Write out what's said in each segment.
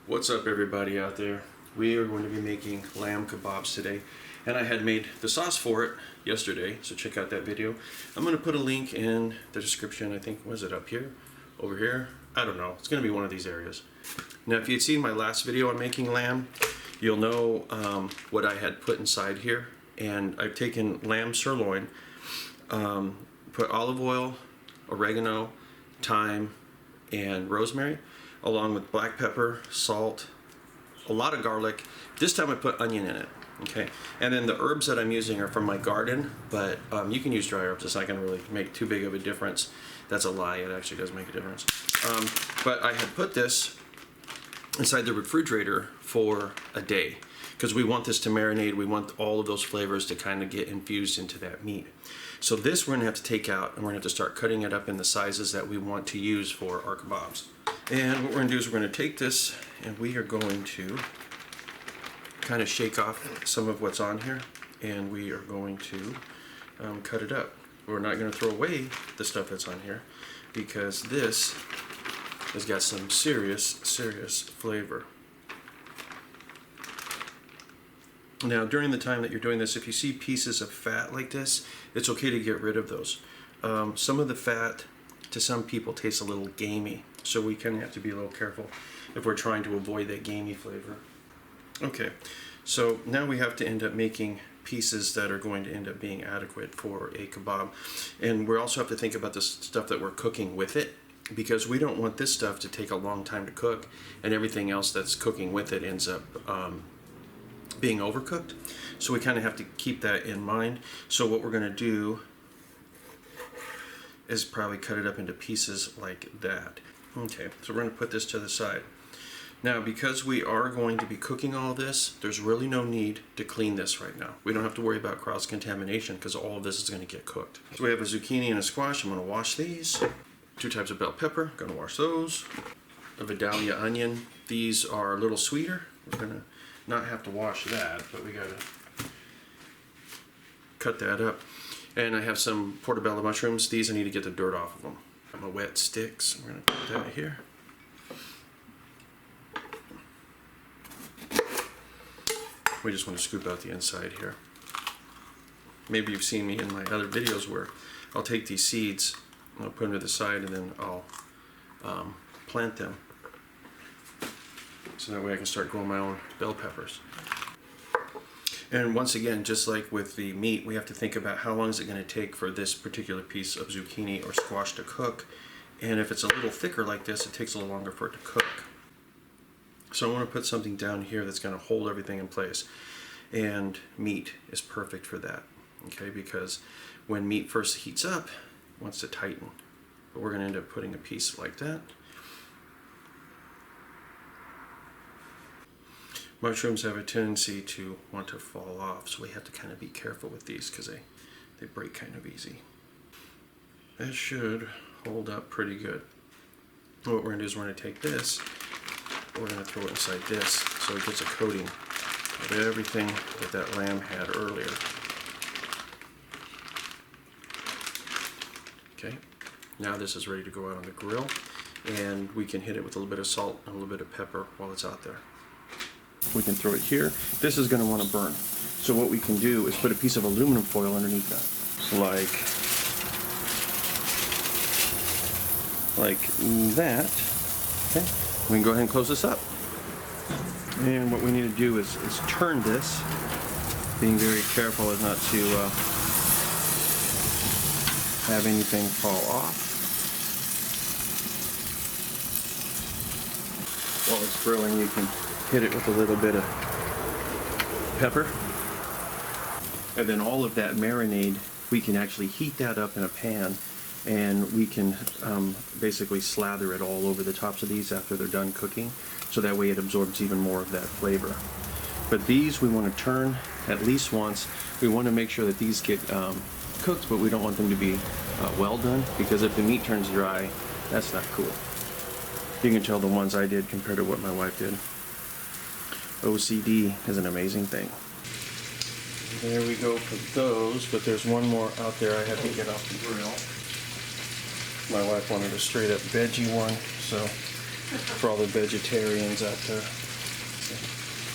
What's up, everybody out there? We are going to be making lamb kebabs today, and I had made the sauce for it yesterday, so check out that video. I'm going to put a link in the description. I think, was it up here? Over here? I don't know. It's going to be one of these areas. Now, if you'd seen my last video on making lamb, you'll know what I had put inside here. And I've taken lamb sirloin, put olive oil, oregano, thyme, and rosemary, along with black pepper, salt, a lot of garlic. This time I put onion in it, okay? And then the herbs that I'm using are from my garden, but you can use dry herbs. It's not gonna really make too big of a difference. That's a lie, it actually does make a difference. But I had put this inside the refrigerator for a day, because we want this to marinate. We want all of those flavors to kind of get infused into that meat. So this we're gonna have to take out, and we're gonna have to start cutting it up in the sizes that we want to use for our kebabs. And what we're gonna do is we're gonna take this and we are going to kind of shake off some of what's on here, and we are going to cut it up. We're not gonna throw away the stuff that's on here, because this has got some serious flavor. Now, during the time that you're doing this, if you see pieces of fat like this, it's okay to get rid of those. Some of the fat, to some people, tastes a little gamey, so we kind of have to be a little careful if we're trying to avoid that gamey flavor. Okay, so now we have to end up making pieces that are going to end up being adequate for a kebab. And we also have to think about the stuff that we're cooking with it, because we don't want this stuff to take a long time to cook, and everything else that's cooking with it ends up being overcooked. So we kind of have to keep that in mind. So what we're going to do is probably cut it up into pieces like that. Okay, so we're going to put this to the side. Now, because we are going to be cooking all this, there's really no need to clean this right now. We don't have to worry about cross-contamination, because all of this is going to get cooked. So we have a zucchini and a squash. I'm going to wash these. 2 types of bell pepper, going to wash those. A Vidalia onion. These are a little sweeter. We're going to not have to wash that, but we got to cut that up. And I have some portobello mushrooms. These I need to get the dirt off of them. Got my wet sticks. We're going to put that here. We just want to scoop out the inside here. Maybe you've seen me in my other videos where I'll take these seeds, I'll put them to the side, and then I'll plant them. So that way I can start growing my own bell peppers. And once again, just like with the meat, we have to think about how long is it going to take for this particular piece of zucchini or squash to cook. And if it's a little thicker like this, it takes a little longer for it to cook. So I want to put something down here that's going to hold everything in place. And meat is perfect for that, okay? Because when meat first heats up, it wants to tighten. But we're going to end up putting a piece like that. Mushrooms have a tendency to want to fall off, so we have to kind of be careful with these, because they break kind of easy. That should hold up pretty good. What we're going to do is we're going to take this, we're going to throw it inside this, so it gets a coating of everything that lamb had earlier. Okay, now this is ready to go out on the grill, and we can hit it with a little bit of salt and a little bit of pepper while it's out there. We can throw it here. This is going to want to burn. So what we can do is put a piece of aluminum foil underneath that. Like that. Okay. We can go ahead and close this up. And what we need to do is turn this, being very careful as not to have anything fall off. While it's grilling, you can hit it with a little bit of pepper. And then all of that marinade, we can actually heat that up in a pan, and we can basically slather it all over the tops of these after they're done cooking, so that way it absorbs even more of that flavor. But these we want to turn at least once. We want to make sure that these get cooked, but we don't want them to be well done, because if the meat turns dry, that's not cool. You can tell the ones I did compared to what my wife did. OCD is an amazing thing. There we go for those, but there's one more out there I have to get off the grill. My wife wanted a straight up veggie one, so for all the vegetarians out there.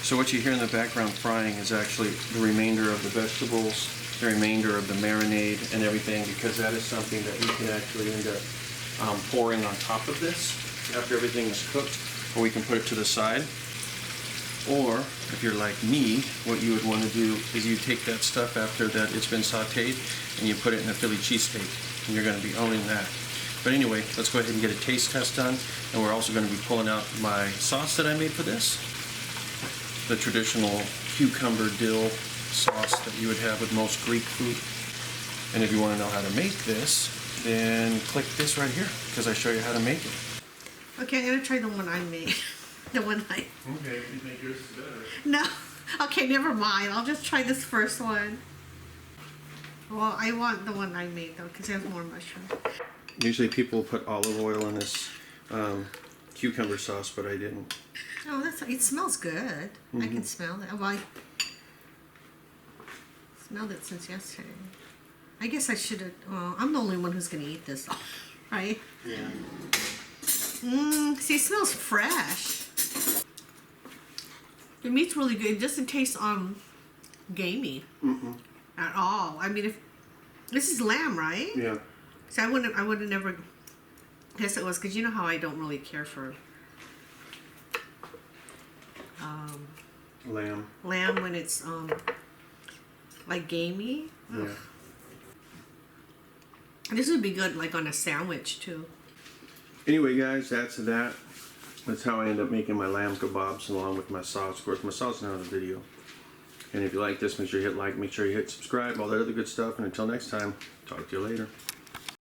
So what you hear in the background frying is actually the remainder of the vegetables, the remainder of the marinade and everything, because that is something that we can actually end up pouring on top of this after everything is cooked, or we can put it to the side. Or if you're like me, what you would want to do is you take that stuff after that it's been sauteed and you put it in a Philly cheesesteak, and you're going to be owning that. But anyway, let's go ahead and get a taste test done, and we're also going to be pulling out my sauce that I made for this. The traditional cucumber dill sauce that you would have with most Greek food. And if you want to know how to make this, then click this right here, because I show you how to make it. Okay, I'm gonna try the one I made. The one I... Okay, you think yours is better. No. Okay, never mind. I'll just try this first one. Well, I want the one I made though, because it has more mushroom. Usually people put olive oil in this cucumber sauce, but I didn't. Oh, it smells good. I can smell it. Well, I smelled it since yesterday. I guess I should have. Well, I'm the only one who's gonna eat this, right? Yeah. See, it smells fresh. The meat's really good. It doesn't taste gamey at all. I mean, if this is lamb, right? Yeah. So I would have never guessed it was, because you know how I don't really care for Lamb when it's like gamey. Yeah. This would be good like on a sandwich too. Anyway, guys, that's that. That's how I end up making my lamb kebabs along with my sauce. Of course, my sauce is not in the video. And if you like this, make sure you hit like, make sure you hit subscribe, all that other good stuff. And until next time, talk to you later.